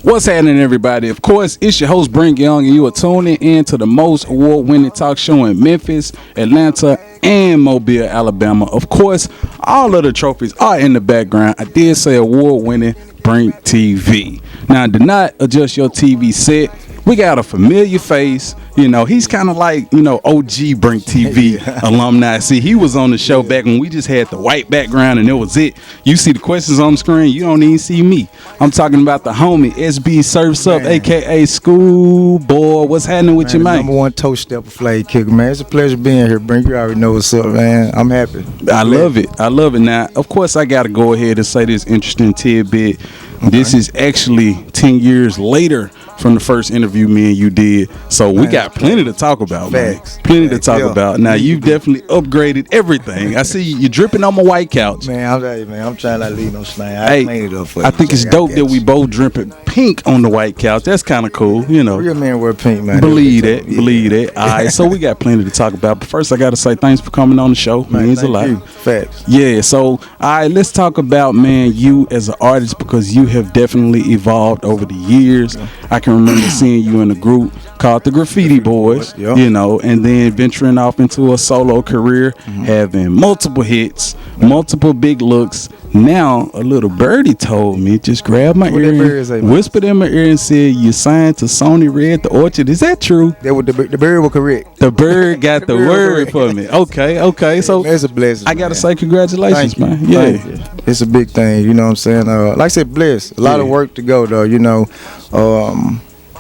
What's happening, everybody? Of course, it's your host, Brink, and you are tuning in to the most award-winning talk show in Memphis, Atlanta, and Mobile, Alabama. Of course, all of the trophies are in the background. I did say award-winning BrinkTV. Now, do not adjust your TV set. We got a familiar face. You know, he's kind of like, OG BrinkTV alumni. See, he was on the show back when we just had the white background and that was it. You see the questions on the screen, you don't even see me. I'm talking about the homie, SB Surfs Up, a.k.a. Schoolboy. What's happening with you, man? Number one toe stepper flag kicker, man. It's a pleasure being here, Brink. You already know what's up, man. I'm happy. I love it. I love it. Now, of course, I got to go ahead and say this interesting tidbit. Okay. This is actually 10 years later from the first interview me and you did. So we got plenty to talk about, man. Plenty to talk about. Now, you've definitely upgraded everything. I see you dripping on my white couch. Man, I'm trying not to leave no stain. I cleaned it up for you. I think it's dope that we both dripping pink on the white couch. That's kind of cool, Real men wear pink, man. Believe that. All right, so we got plenty to talk about. But first, I got to say thanks for coming on the show. Man, means a lot. Facts. Yeah, so, all right, let's talk about, man, you as an artist, because you have definitely evolved over the years. I can remember seeing you in a group called the Graffiti Boys, and then venturing off into a solo career, having multiple hits, multiple big looks. Now, a little birdie told me, just grab my ear, whispered in my ear and said, you signed to Sony Red, the Orchard. Is that true? The bird was correct. The bird got the word for me. Okay. So it's a blessing. I got to say congratulations, man. Thank you. It's a big thing, you know what I'm saying? Like I said, blessed. A lot of work to go, though,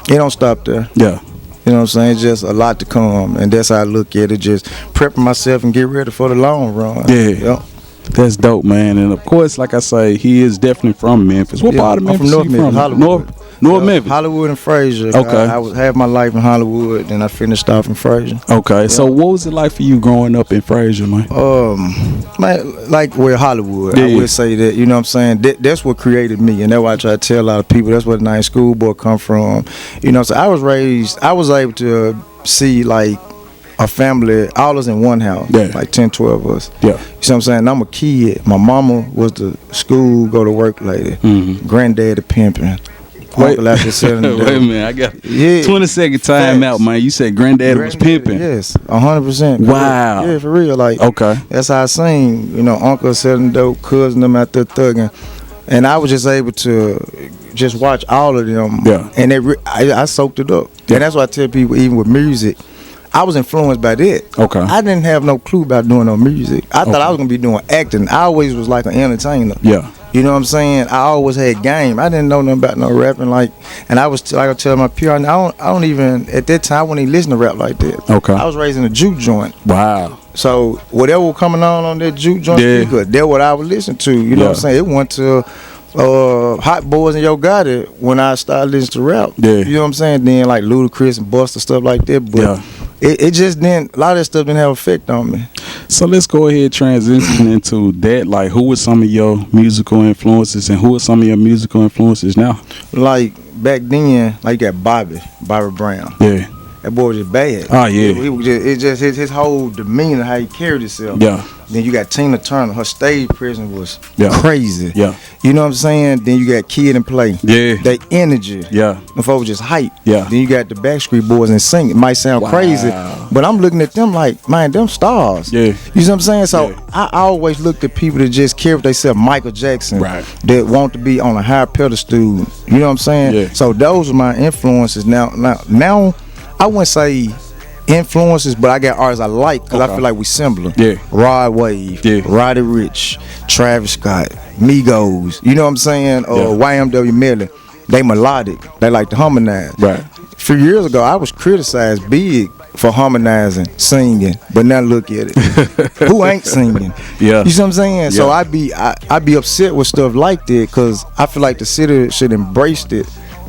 it don't stop there. Yeah. You know what I'm saying? It's just a lot to come, and that's how I look at it. Just prepping myself and get ready for the long run. Yeah. That's dope, man. And of course, like I say, he is definitely from Memphis. What part of Memphis? I'm from North Memphis, Hollywood. North Memphis. Hollywood and Fraser. Okay. I had my life in Hollywood, and I finished off in Fraser. Okay. Yeah. So what was it like for you growing up in Fraser, man? Like with Hollywood, I would say that, you know what I'm saying? That's what created me, and that's why I try to tell a lot of people that's where the name Schoolboy come from. You know, so I was able to see like a family, all us in one house, like 10, 12 of us. Yeah. You see what I'm saying? I'm a kid. My mama was the school, go to work lady. Granddaddy pimping. Wait a minute, I got 20-second time out, man. You said granddaddy was pimping. Yes, 100%. Wow. Yeah, for real. Like, that's how I sing. Uncle selling dope, cousin them out there thugging. And I was just able to just watch all of them. Yeah. And I soaked it up. Yeah. And that's why I tell people, even with music, I was influenced by that. Okay. I didn't have no clue about doing no music. I thought I was going to be doing acting. I always was like an entertainer. Yeah. You know what I'm saying? I always had game. I didn't know nothing about no rapping. And I was like I tell my peer, I don't even, at that time, I wouldn't even listen to rap like that. Okay. I was raised in a juke joint. Wow. So whatever was coming on that juke joint speaker, that's what I would listen to. You know what I'm saying? It went to Hot Boys and Yo Gotti when I started listening to rap. Yeah. You know what I'm saying? Then like Ludacris and Busta, stuff like that. But it just didn't, a lot of that stuff didn't have effect on me. So let's go ahead and transition into that. Like, who were some of your musical influences, and who are some of your musical influences now? Like back then, like you got Bobby Brown. Yeah. That boy was just bad. Oh yeah. He was just his whole demeanor, how he carried himself. Yeah. Then you got Tina Turner. Her stage presence was crazy. Yeah. You know what I'm saying? Then you got Kid and Play. Yeah. They energy. Yeah. The folks just hype. Yeah. Then you got the Backstreet Boys and sing. It might sound crazy, but I'm looking at them like, man, them stars. Yeah. You know what I'm saying? So I always looked at people that just care what they said. Michael Jackson. Right. That want to be on a higher pedestal. You know what I'm saying? Yeah. So those are my influences. Now I wouldn't say influences, but I got artists I like because I feel like we similar. Yeah. Rod Wave, Roddy Ricch, Travis Scott, Migos. You know what I'm saying? YMW Melly. They melodic. They like to harmonize. Right. A few years ago, I was criticized big for harmonizing, singing, but now look at it. Who ain't singing? Yeah. You see what I'm saying? Yeah. So I be upset with stuff like that because I feel like the city should embrace it.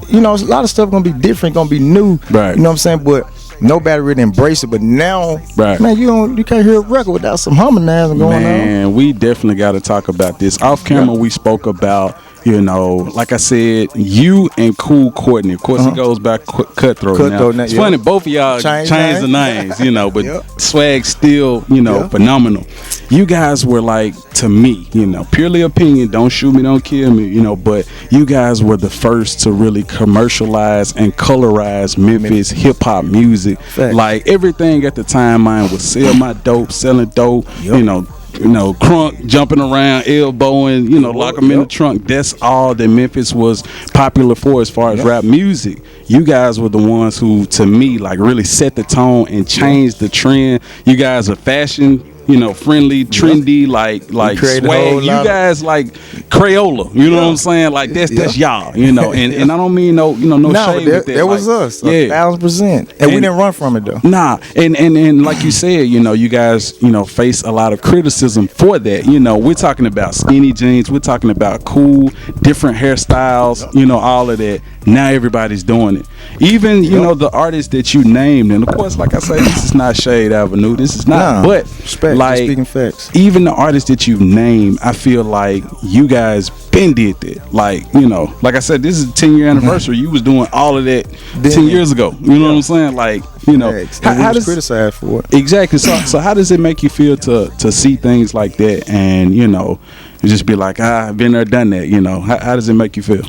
You know, a lot of stuff gonna be different, gonna be new. Right. You know what I'm saying? But nobody really embraced it. But now, man, you can't hear a record without some harmonizing going on. Man, we definitely got to talk about this. Off camera, we spoke about You know, like I said, you and Cool Courtney. Of course, it goes back Cutthroat now. It's funny, both of y'all changed the names, you know, but swag still, you know, phenomenal. You guys were like, to me, you know, purely opinion, don't shoot me, don't kill me, you know, but you guys were the first to really commercialize and colorize Memphis hip-hop music. Like, everything at the time, mine was sell my dope, selling dope, you know, crunk, jumping around, elbowing, you know, lock them in the trunk. That's all that Memphis was popular for as far as rap music. You guys were the ones who, to me, like, really set the tone and changed the trend. You guys are fashion, you know, friendly, trendy, like swag. You guys like Crayola, you know what I'm saying? Like that's y'all, you know. And I don't mean no shade with that. That was us, 1,000%. And we didn't run from it though. Nah, and like you said, you know, you guys, you know, face a lot of criticism for that. You know, we're talking about skinny jeans, we're talking about cool, different hairstyles, you know, all of that. Now everybody's doing it. Even, you know, the artists that you named, and of course, like I say, this is not Shade Avenue. This is not, but respect, like, speaking facts. Even the artists that you've named, I feel like you guys been did that. Like, you know, like I said, this is a 10-year anniversary. You was doing all of that 10 years ago. You know what I'm saying? Like, you know, how does criticized for it? Exactly. So how does it make you feel to see things like that and, you know, just be like, I've been there, done that, you know? How does it make you feel?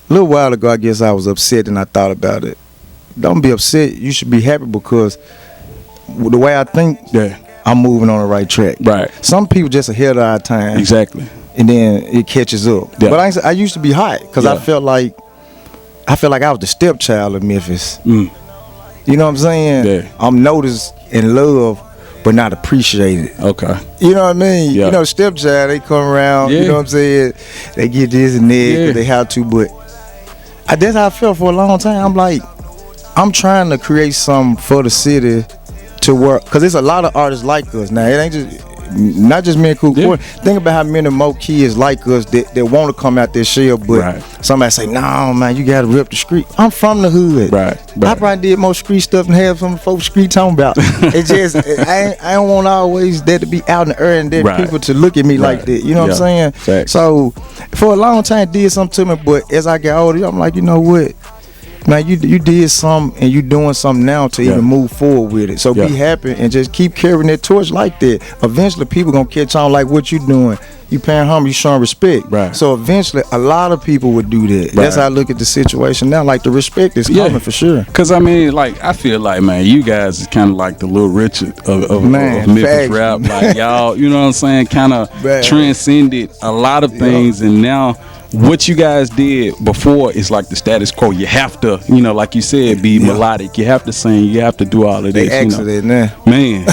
A little while ago, I guess I was upset and I thought about it. Don't be upset. You should be happy because the way I think, I'm moving on the right track. Right. Some people just ahead of our time. Exactly. And then it catches up. Yeah. But I used to be hot because I felt like I was the stepchild of Memphis. You know what I'm saying? Yeah. I'm noticed and loved, but not appreciated. Okay. You know what I mean? Yeah. You know, stepchild, they come around, you know what I'm saying? They get this and that because they have to, but that's how I felt for a long time. I'm like, I'm trying to create something for the city to work, because there's a lot of artists like us now. It ain't just not just me and Cool Court. Think about how many more kids like us that want to come out their shell, but somebody say, no, man, you got to rip the street. I'm from the hood. Right. I probably did more street stuff than have some folks street talking about. It's just, I don't want always that to be out in the air and there people to look at me like that. You know what I'm saying? Facts. So for a long time, did something to me, but as I got older, I'm like, you know what? Man, you did something and you doing something now to even move forward with it. So be happy and just keep carrying that torch like that. Eventually, people gonna catch on like what you doing. You paying homage, you showing respect. Right. So eventually, a lot of people would do that. That's how I look at the situation now. Like the respect is coming for sure. Cause I mean, like I feel like, man, you guys is kind of like the Little Richard of Memphis rap. Like y'all, you know what I'm saying? Kind of transcended a lot of things, and now what you guys did before is like the status quo. You have to, you know, like you said, be melodic. You have to sing. You have to do all of this. You know? Man,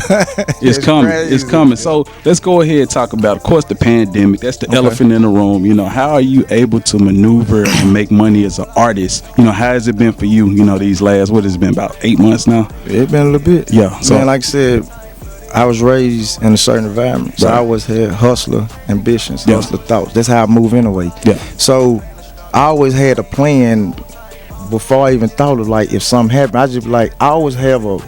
it's coming. Crazy. It's coming. So let's go ahead and talk about, of course, the pandemic. That's the elephant in the room. You know, how are you able to maneuver and make money as an artist? You know, how has it been for you? You know, these last, what has it been, about 8 months now? It's been a little bit. Yeah. So, man, like I said, I was raised in a certain environment, so I always had hustler ambitions, hustler thoughts. That's how I move anyway. Yeah. So I always had a plan before I even thought of, like, if something happened, I just be like, I always have a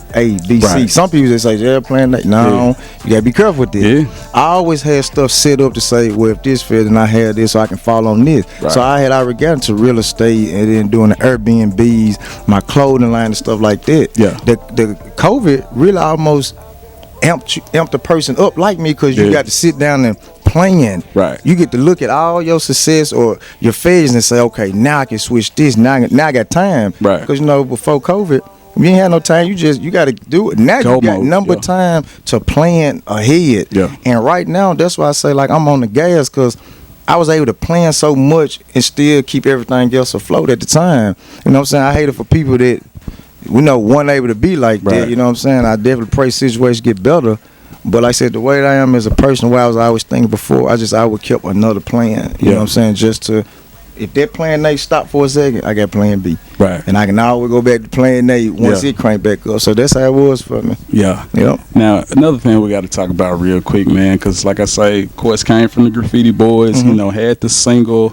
B, C. Some people just say, yeah, plan that. No, you gotta be careful with this. I always had stuff set up to say, well, if this fails, then I have this, so I can fall on this. So I already got into real estate and then doing the Airbnbs, my clothing line and stuff like that. Yeah. The COVID really almost amped a person up like me, because you got to sit down and plan. Right. You get to look at all your success or your failures and say, okay, now I can switch this. Now I got time. Right. Because, you know, before COVID, you ain't had no time. You got to do it. Now you got time to plan ahead. Yeah. And right now, that's why I say, like, I'm on the gas, because I was able to plan so much and still keep everything else afloat at the time. You know what I'm saying? I hate it for people that, we know, weren't able to be like that. You know what I'm saying? I definitely pray situations get better. But like I said, the way that I am as a person, where I was always thinking before, I would keep another plan. You know what I'm saying? Just to, if that plan A stopped for a second, I got plan B. Right. And I can always go back to plan A once it crank back up. So that's how it was for me. Yeah. Yep. Now, another thing we got to talk about real quick, man, because like I say, of course, came from the Graffiti Boys, you know, had the single,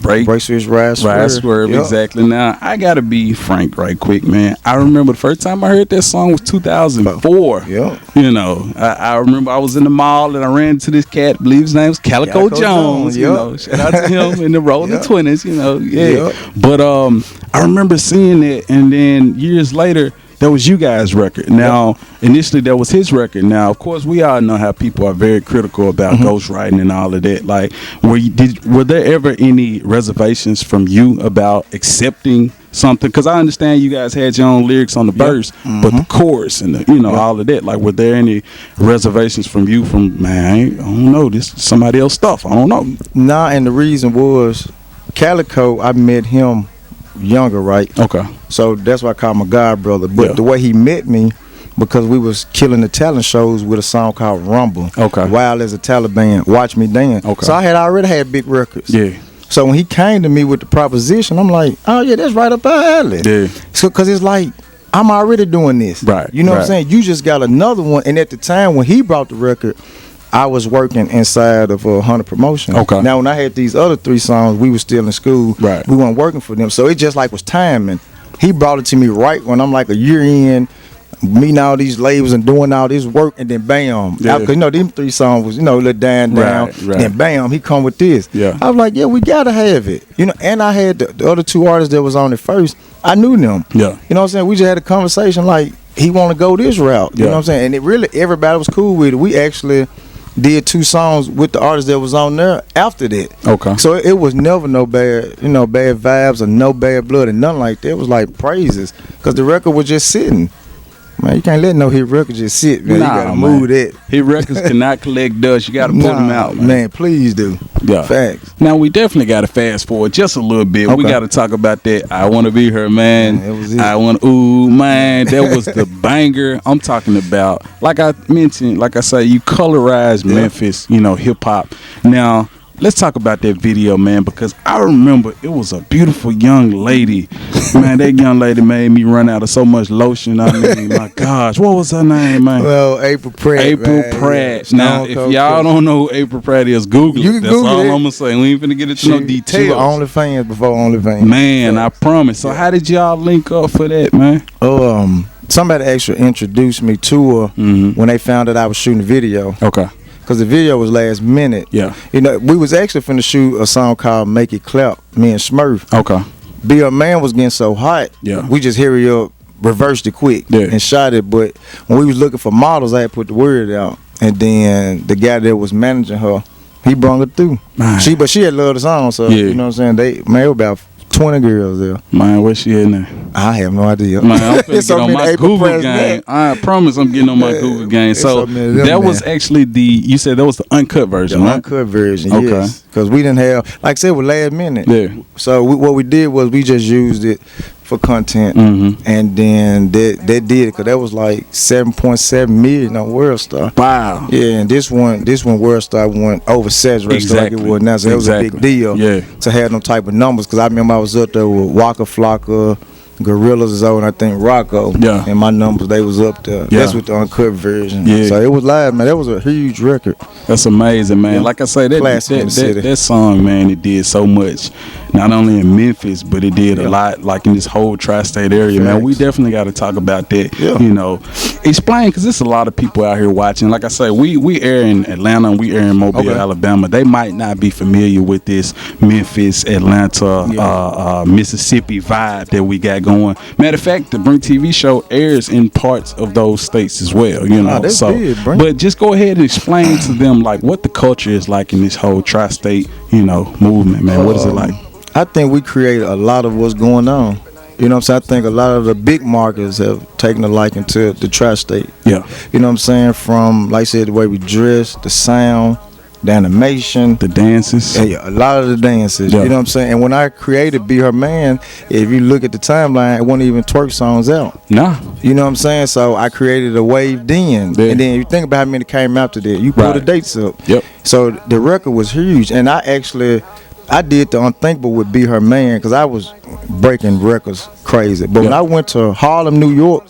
Break switch, ride swerve. Yep. Exactly. Now I gotta be frank right quick, man. I remember the first time I heard that song was 2004. Yeah. You know, I remember I was in the mall and I ran into this cat. I believe his name was Calico Jones. You know, shout out to him in the Rolling 20s. You know, But I remember seeing it, and then years later, that was you guys' record. Now, initially, that was his record. Now, of course, we all know how people are very critical about ghostwriting and all of that. Like, were there ever any reservations from you about accepting something? Because I understand you guys had your own lyrics on the verse, but the chorus and the, all of that. Like, were there any reservations from you? Man, I don't know. This is somebody else's stuff. I don't know. Nah, and the reason was Calico. I met him younger, right? Okay. So that's why I call him my god brother. But the way he met me, because we was killing the talent shows with a song called Rumble. Okay. Wild as a Taliban, Watch Me Dance. Okay. So I had already had big records. Yeah. So when he came to me with the proposition, I'm like, oh yeah, that's right up our alley. Yeah. So because it's like, I'm already doing this. Right. You know what I'm saying? You just got another one. And at the time when he brought the record, I was working inside of 100 Promotion. Okay. Now, when I had these other 3 songs, we were still in school. Right. We weren't working for them. So it just like was timing. He brought it to me right when I'm like a year in, meeting all these labels and doing all this work, and then bam. Yeah. Because, them 3 songs was, a little down. Right. Then bam, he come with this. Yeah. I was like, yeah, we got to have it. And I had the other 2 artists that was on it first. I knew them. Yeah. You know what I'm saying? We just had a conversation like, he want to go this route. You know what I'm saying? And it really, everybody was cool with it. We actually did 2 songs with the artist that was on there after that. Okay. So it was never no bad, bad vibes or no bad blood and nothing like that. It was like praises, because the record was just sitting. Man, you can't let no hit record just sit, man. You gotta move that. Hit records cannot collect dust. You gotta pull them out, man. Man, please do. Yeah. Facts. Now we definitely gotta fast forward just a little bit. Okay. We gotta talk about that. I Wanna Be Her, man. That was it. I want, ooh, man, that was the banger. I'm talking about, like I mentioned, like I say, you colorized Memphis, hip hop. Now, let's talk about that video, man, because I remember it was a beautiful young lady. Man, that young lady made me run out of so much lotion. I mean, my gosh, what was her name, man? Well, April Pratt. April Pratt. Now, if y'all don't know who April Pratt is, Google it. That's all I'm going to say. We ain't finna get into no details. She was OnlyFans before OnlyFans. Man, I promise. So how did y'all link up for that, man? Somebody actually introduced me to her when they found out I was shooting a video. Okay. Because the video was last minute. Yeah. We was actually finna shoot a song called Make It Clap, me and Smurf. Okay. Be A Man was getting so hot. Yeah. We just hurry up, reversed it quick and shot it. But when we was looking for models, I had put the word out. And then the guy that was managing her, he brought her through. Man. But she had loved the song, so you know what I'm saying? It was about 20 girls there. Man, where's she in there? I have no idea. Man, I'm finna get on my Google game. I promise I'm getting on my Google game. So that was actually you said that was the uncut version, right? Uncut version, yes. Because we didn't have, like I said, it was last minute. Yeah. So what we did was we just used it for content, and then that did it, because that was like 7.7 million on World Star. Wow. Yeah, and this one World Star went oversaturated like it was now, so it was a big deal to have them type of numbers, because I remember I was up there with Waka Flocka, Gorillas Zone, I think Rocco, and my numbers, they was up there. That's with the uncut version. So it was live, man. That was a huge record. That's amazing, man. Like I say, that song, man, it did so much, not only in Memphis, but it did a lot, like in this whole tri-state area. Man, we definitely got to talk about that. Explain, because there's a lot of people out here watching. Like I say, we air in Atlanta and we air in Mobile, Alabama. They might not be familiar with this Memphis, Atlanta, Mississippi vibe that we got going. Matter of fact, the BrinkTV show airs in parts of those states as well, but just go ahead and explain to them like what the culture is like in this whole tri-state movement, man. What is it like? I think we created a lot of what's going on. You know what I'm saying? I think a lot of the big markets have taken a liking to the tri-state. Yeah. You know what I'm saying? From, like I said, the way we dress, the sound, the animation, the dances. Yeah, a lot of the dances. You know what I'm saying? And when I created Be Her Man, if you look at the timeline, it wasn't even twerk songs out. Nah. You know what I'm saying? So I created a wave then. And then you think about how many came after that. You pull the dates up. Yep. So the record was huge. And I did the unthinkable with Be Her Man, because I was breaking records crazy. But when I went to Harlem, New York,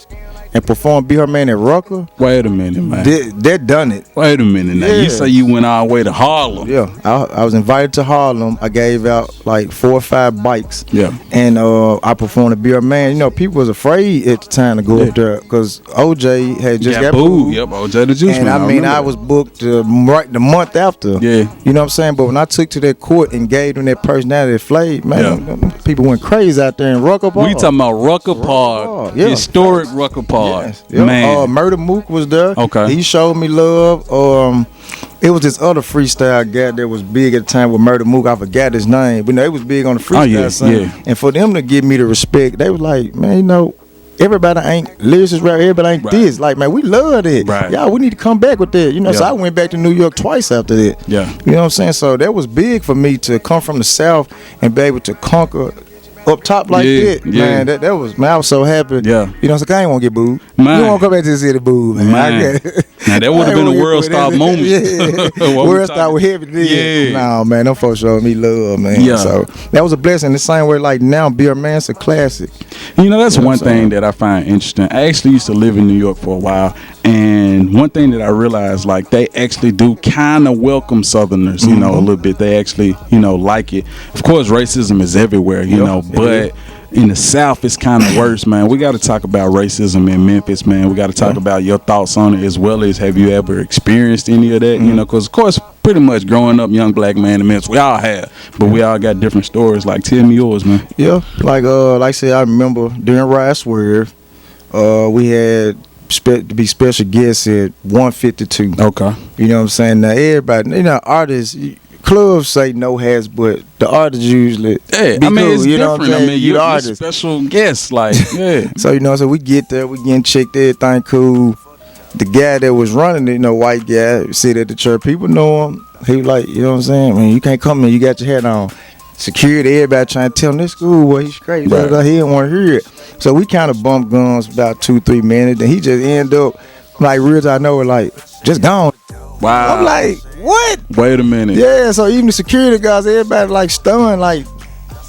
and perform Be Her Man at Rucker. Wait a minute, man. They done it. Wait a minute now. You say you went all the way to Harlem. Yeah, I was invited to Harlem. I gave out like 4 or 5 bikes. Yeah. And I performed to Be Her Man. You know, people was afraid at the time to go up there because OJ had just got booed. Yep, OJ the Juice And Man. I was booked right the month after. Yeah. You know what I'm saying? But when I took to that court and gave them that personality that flayed, man, people went crazy out there in Rucker Park. We talking about Rucker Park. Yeah. Historic Rucker Park. Yes. Yep. Man. Murder Mook was there. Okay. He showed me love. It was this other freestyle guy that was big at the time with Murder Mook. I forgot his name. But no, it was big on the freestyle scene. Yeah. And for them to give me the respect, they was like, man, you know, everybody ain't lyricist rap, everybody ain't this. Like, man, we love it. Right. Y'all, we need to come back with that. You know, so I went back to New York twice after that. Yeah. You know what I'm saying? So that was big for me to come from the South and be able to conquer up top like that. Man, that was, man, I was so happy. Yeah. You know, so I ain't want to get booed. Man. You won't come back to the city booed, man. Now that would have been a world star moment. World star with heavy deal. No, man, them folks showed me love, man. Yeah. So that was a blessing. The same way, like now, Be Her Man's a classic. You know, that's one thing that I find interesting. I actually used to live in New York for a while, and one thing that I realized, like, they actually do kind of welcome Southerners, you know, a little bit. They actually, you know, like it. Of course, racism is everywhere, you know, but in the South, it's kind of worse, man. We got to talk about racism in Memphis, man. We got to talk about your thoughts on it, as well as have you ever experienced any of that, you know, because, of course, pretty much growing up, young black man in Memphis, we all have, but we all got different stories. Like, tell me yours, man. Yeah, like I said, I remember during Ride Swerve, we had to be special guests at 152. Okay. You know what I'm saying? Now, everybody, you know, artists, clubs say no hats, but the artists usually I mean, cool, it's you know different. what I'm saying? I mean, you're artist. special guest, like, So, you know, so we get there, we getting checked, everything cool. The guy that was running it, you know, white guy, sit at the church, people know him. He was like, you know what I'm saying? I mean, you can't come in, you got your hat on. Security, everybody trying to tell him this cool, boy, he's crazy. Right. He didn't want to hear it. So we kind of bumped guns about 2-3 minutes, and he just ended up, like, real as I know it, like, just gone. Wow. I'm like, what? Wait a minute. Yeah, so even the security guys, everybody like stunned, like,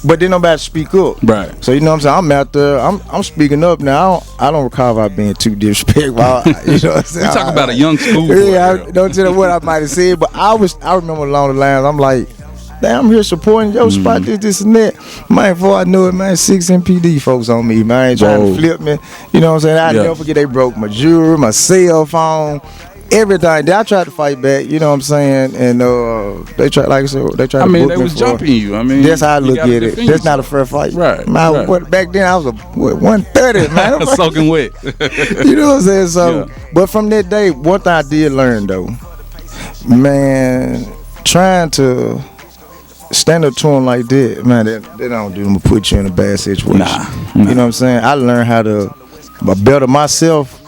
but then nobody speak up. Right. So you know what I'm saying? I'm out there, I'm speaking up now. I don't recall if being too disrespectful. You know what I'm saying? We talk about a young school. Yeah, I don't tell you what I might have said, but I remember along the lines, I'm like, damn, I'm here supporting your spot, this and that. Man, before I knew it, man, 6 MPD folks on me, man, trying to flip me. You know what I'm saying? I never forget they broke my jewelry, my cell phone, everything. I tried to fight back, you know what I'm saying? And they tried, like I said, they tried to book me. They was jumping you. I mean, that's how I look at it. That's not a fair fight. Right. Man, right. Back then, I was 130, man. Soaking wet. You know what I'm saying? So, but from that day, one thing I did learn, though, man, trying to stand up to him like that, man, that don't do them to put you in a bad situation. Nah. You know what I'm saying? I learned how to better myself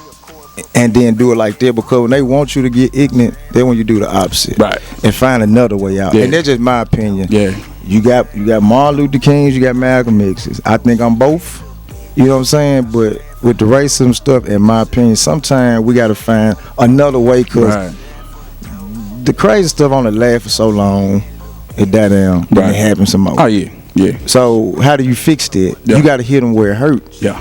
and then do it like that, because when they want you to get ignorant, they want you to do the opposite. Right. And find another way out. And that's just my opinion. Yeah. You got Martin Luther Kings, you got Malcolm X's. I think I'm both. You know what I'm saying? But with the racism stuff, in my opinion, sometimes we got to find another way, because the crazy stuff only lasts for so long. It died down. Then it happens some more. Oh yeah. So how do you fix that? You got to hit them where it hurts. Yeah.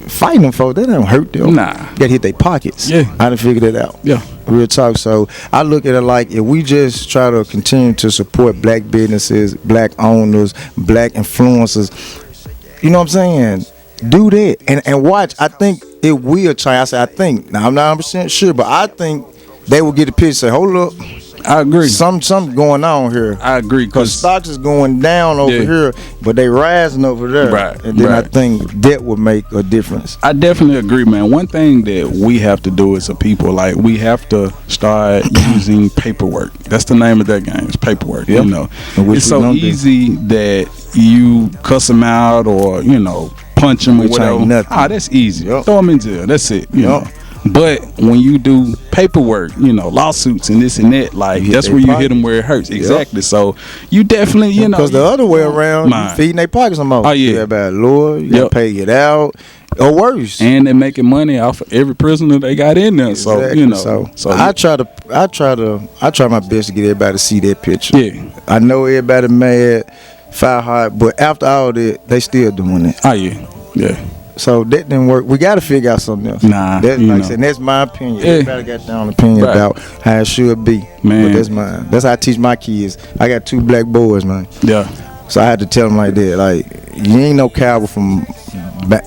Fighting them folks, that don't hurt them. Nah. You got to hit their pockets. Yeah. I done figured that out. Yeah. Real talk. So I look at it like, if we just try to continue to support black businesses, black owners, black influencers, you know what I'm saying? Do that and watch. I think it will change. I say I think. Now I'm not 100% sure, but I think they will get the picture. Say, hold up. I agree. Something going on here. I agree, because stocks is going down over here, but they rising over there. Right. And then I think that would make a difference. I definitely agree, man. One thing that we have to do as a people, like, we have to start using paperwork. That's the name of that game. It's paperwork. You know, it's so easy that you cuss them out or punch them or whatever. That's easy. Throw them in jail. That's it. You know. But when you do paperwork, lawsuits and this and that, like, that's where you hit them where it hurts. Exactly. So you definitely, because the other way around, you feeding their pockets some more. Oh yeah. You got about a lawyer, you got to pay it out, or worse. And they're making money off of every prisoner they got in there. Exactly. So I try my best to get everybody to see that picture. Yeah. I know everybody mad, fire hot, but after all that, they still doing it. Oh yeah. Yeah. So that didn't work. We got to figure out something else. Nah, that's like I said, that's my opinion. Everybody got their own opinion about how it should be. Man, but that's mine. That's how I teach my kids. I got 2 black boys, man. Yeah. So I had to tell them like that. Like, you ain't no coward from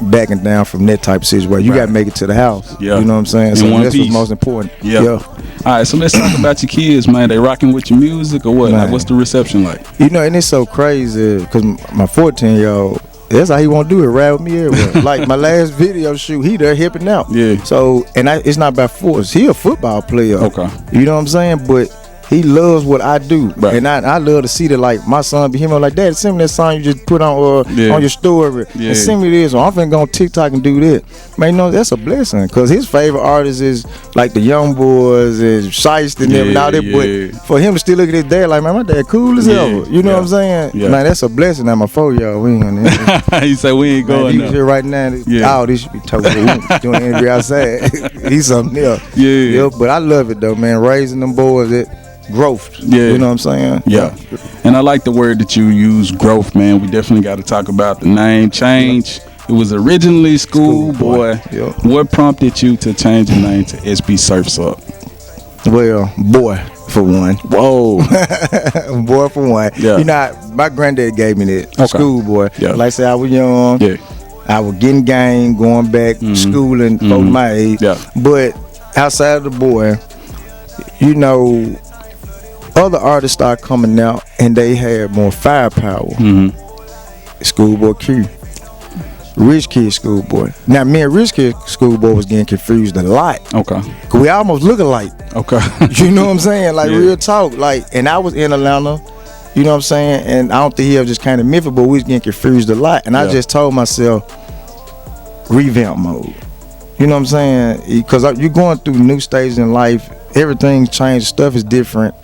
backing down from that type of situation. You got to make it to the house. Yeah. You know what I'm saying? So that's what's most important. Yeah. All right, so let's talk about your kids, man. They rocking with your music or what? Like, what's the reception like? You know, and it's so crazy because my 14-year-old, that's how he want to do it, ride with me everywhere. Like my last video shoot, he there hipping out. Yeah. So, and it's not by force. He a football player. Okay. You know what I'm saying? But he loves what I do, and I love to see that. Like my son be him like, Dad, send me that song you just put on your story, and send me this. Or I'm finna go on TikTok and do that. Man, you know that's a blessing because his favorite artist is like the Young Boys and Shiesty and them and all that. But for him to still look at his dad like, man, my dad cool as ever. You know what I'm saying? Yeah. Man, that's a blessing. Now my 4-year-old, we ain't on that. He said we ain't going. He was here right now. Oh, this should be totally doing an interview outside. He's something else. Yeah. But I love it though, man. Raising them boys growth. You know what I'm saying? Yeah. And I like the word that you use, growth, man. We definitely got to talk about the name change. It was originally Schoolboy. What prompted you to change the name to SB Surfs Up? Well, boy, for one. Whoa. Boy, for one. Yeah. You know, my granddad gave me that. Schoolboy. Yeah. Like I said, I was young. Yeah. I was getting game, going back, schooling, over my age. Yeah. But outside of the boy, you know, other artists start coming out and they had more firepower. Schoolboy Q, Rich Kid Schoolboy. Now me and Rich Kid Schoolboy was getting confused a lot. Okay. Cause we almost look alike. Okay. You know what I'm saying? Like real talk. Like, and I was in Atlanta. You know what I'm saying? And I don't think he ever just kind of Memphis, but we was getting confused a lot. And I just told myself, revamp mode. You know what I'm saying? Because you're going through new stages in life. Everything's changed. Stuff is different.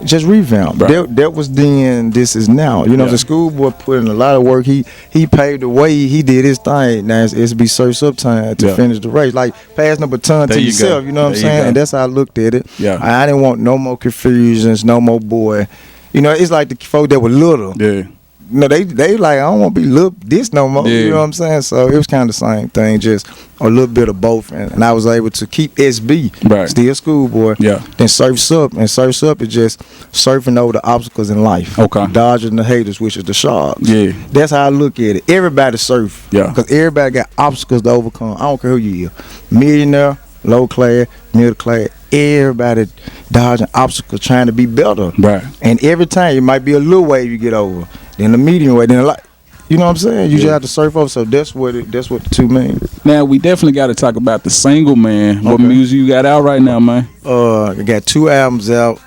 Just revamp. That was then, this is now. You know, the Schoolboy put in a lot of work. He paved the way. He did his thing. Now it's SB Surfs Up time to finish the race. Like passing the baton to yourself. You know what I'm saying? And that's how I looked at it. Yeah. I didn't want no more confusions, no more boy. You know, it's like the folk that were little. Yeah. You know, they like, I don't want to be little this no more. You know what I'm saying? So it was kind of the same thing, just a little bit of both. And I was able to keep SB, still Schoolboy, then Surfs Up. And Surfs Up is just surfing over the obstacles in life. Okay. Dodging the haters, which is the sharks. Yeah. That's how I look at it. Everybody surf. Yeah. Because everybody got obstacles to overcome. I don't care who you are. Millionaire, low class, middle class. Everybody dodging obstacles, trying to be better. Right. And every time it might be a little wave you get over, then the medium wave, then a lot. You know what I'm saying? You just have to surf over. So that's what the two mean. Now we definitely got to talk about the single, man. What music you got out right now, man? I got 2 albums out.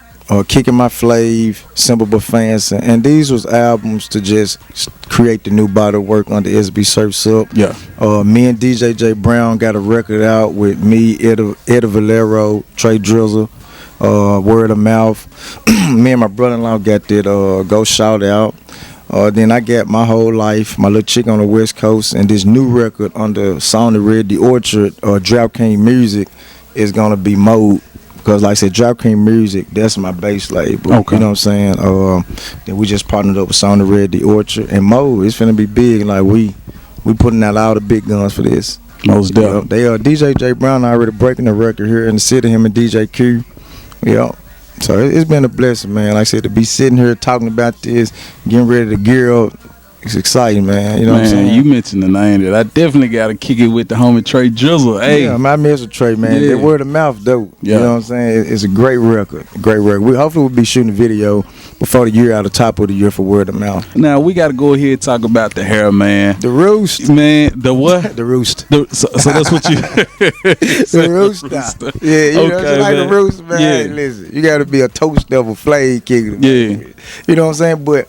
Kicking My Flave, Simple But Fancy, and these was albums to just create the new body of work under SB Surfs Up. Yeah. Me and DJ J Brown got a record out with me, Eddie Valero, Trey Drizzle, Word of Mouth. Me and my brother-in-law got that Go Shout Out. Then I got My Whole Life, My Little Chick on the West Coast, and this new record under Sony Red, The Orchard, Drought King Music is gonna be Mode. Because like I said, Drop King Music, that's my bass label. Okay. You know what I'm saying? Then we just partnered up with Sony Red, The Orchard, and Mo. It's finna be big. Like we putting out all the big guns for this. Most definitely. They are DJ J Brown already breaking the record here in the city. Him and DJ Q. Yeah. So it's been a blessing, man. Like I said, to be sitting here talking about this, getting ready to gear up. It's exciting, man. You know what I'm saying? You mentioned the name that I definitely got to kick it with the homie Trey Drizzle. Hey, yeah, I miss with Trey, man. That Word of Mouth, though. Yeah. You know what I'm saying? It's a great record. Great record. Hopefully we'll be shooting a video before the year, out of top of the year for Word of Mouth. Now we got to go ahead and talk about the hair, man. The roost, man. The what? The roost. So that's what you. The rooster. Yeah, you know, it's like the roost, man. Yeah. Hey, listen, you got to be a toast level flame kicker. Yeah. You know what I'm saying? But.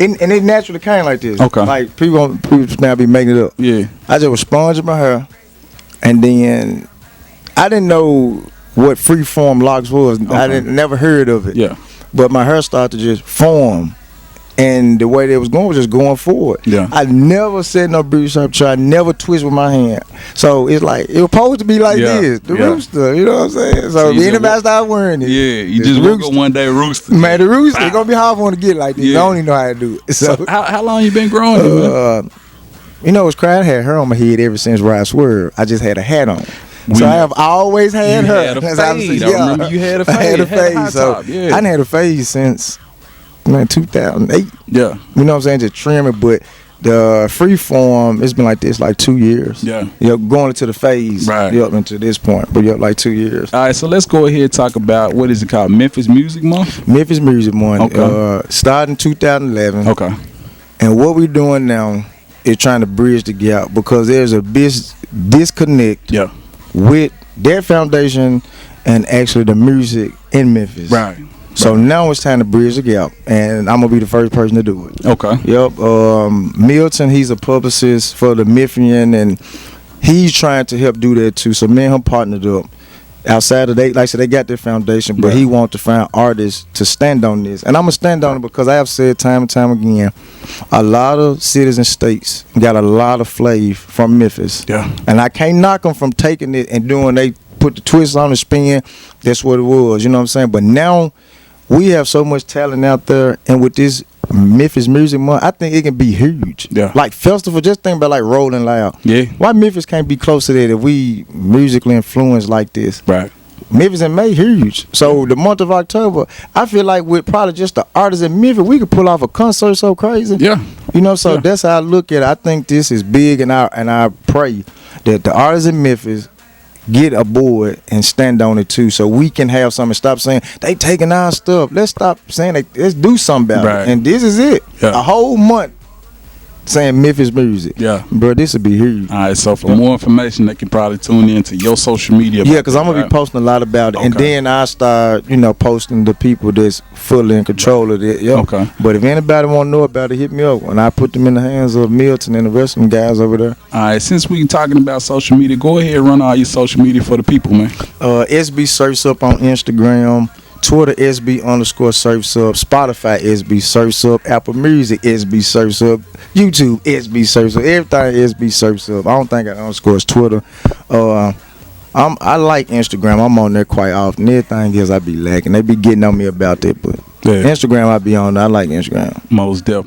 And it naturally came like this. Okay. Like people now be making it up. Yeah. I just was sponging my hair, and then I didn't know what Freeform locks was. Okay. I never heard of it. Yeah. But my hair started to just form, and the way they was going was just going forward. Yeah. I never said no breeze up try. I never twist with my hand. So it's like it was supposed to be like this. The rooster. You know what I'm saying? So if anybody start wearing it. Yeah. You just woke up one day rooster. Man, the rooster. It's gonna be hard for him to get like this. Yeah. I don't even know how to do it. So how long you been growing it? You know, it's crazy. I had her on my head ever since Ride Swerve. I just had a hat on. So I have always had her. Had a fade. I remember you had a fade. I had a fade. So I done had a fade since 2008. Yeah. You know what I'm saying? Just trim it, but the Freeform, it's been like this like 2 years. Yeah. Going into the phase. Right. Into this point. But like 2 years. All right, so let's go ahead and talk about, what is it called? Memphis Music Month? Memphis Music Month. Okay. Started in 2011. Okay. And what we're doing now is trying to bridge the gap because there's a disconnect with their foundation and actually the music in Memphis. Right. So now it's time to bridge the gap, and I'm gonna be the first person to do it. Okay. Yep. Milton, he's a publicist for the Memphian, and he's trying to help do that too. So me and him partnered up. Outside of they, like I said, they got their foundation, but he wants to find artists to stand on this, and I'm gonna stand on it because I have said time and time again, a lot of cities and states got a lot of flav from Memphis. Yeah. And I can't knock them from taking it and doing. They put the twist on the spin. That's what it was. You know what I'm saying? But now we have so much talent out there, and with this Memphis Music Month, I think it can be huge. Yeah. Like festival, just think about like Rolling Loud. Yeah. Why Memphis can't be close to that if we musically influenced like this? Right. Memphis in May, huge. So the month of October, I feel like with probably just the artists in Memphis, we could pull off a concert so crazy. Yeah. You know, so that's how I look at it. I think this is big, and I pray that the artists in Memphis get aboard and stand on it too, so we can have something. Stop saying they taking our stuff. Let's stop saying that. Let's do something about it. And this is it. A whole month saying Memphis music. Yeah, bro, this would be huge. All right, so for more information, they can probably tune into your social media. Yeah, because I'm gonna be posting a lot about it, and then I start, posting the people that's fully in control of it. Yeah. Okay. But if anybody want to know about it, hit me up, and I put them in the hands of Milton and the rest of them guys over there. All right, since we talking about social media, go ahead and run all your social media for the people, man. SB Surfs Up on Instagram. Twitter SB_Surfs Up, Spotify SB Surfs Up, Apple Music SB Surfs Up, YouTube SB Surfs Up, everything SB Surfs Up. I don't think I underscores Twitter. I like Instagram. I'm on there quite often. Everything else I be lacking. They be getting on me about that, but Instagram I be on. I like Instagram. Most deaf.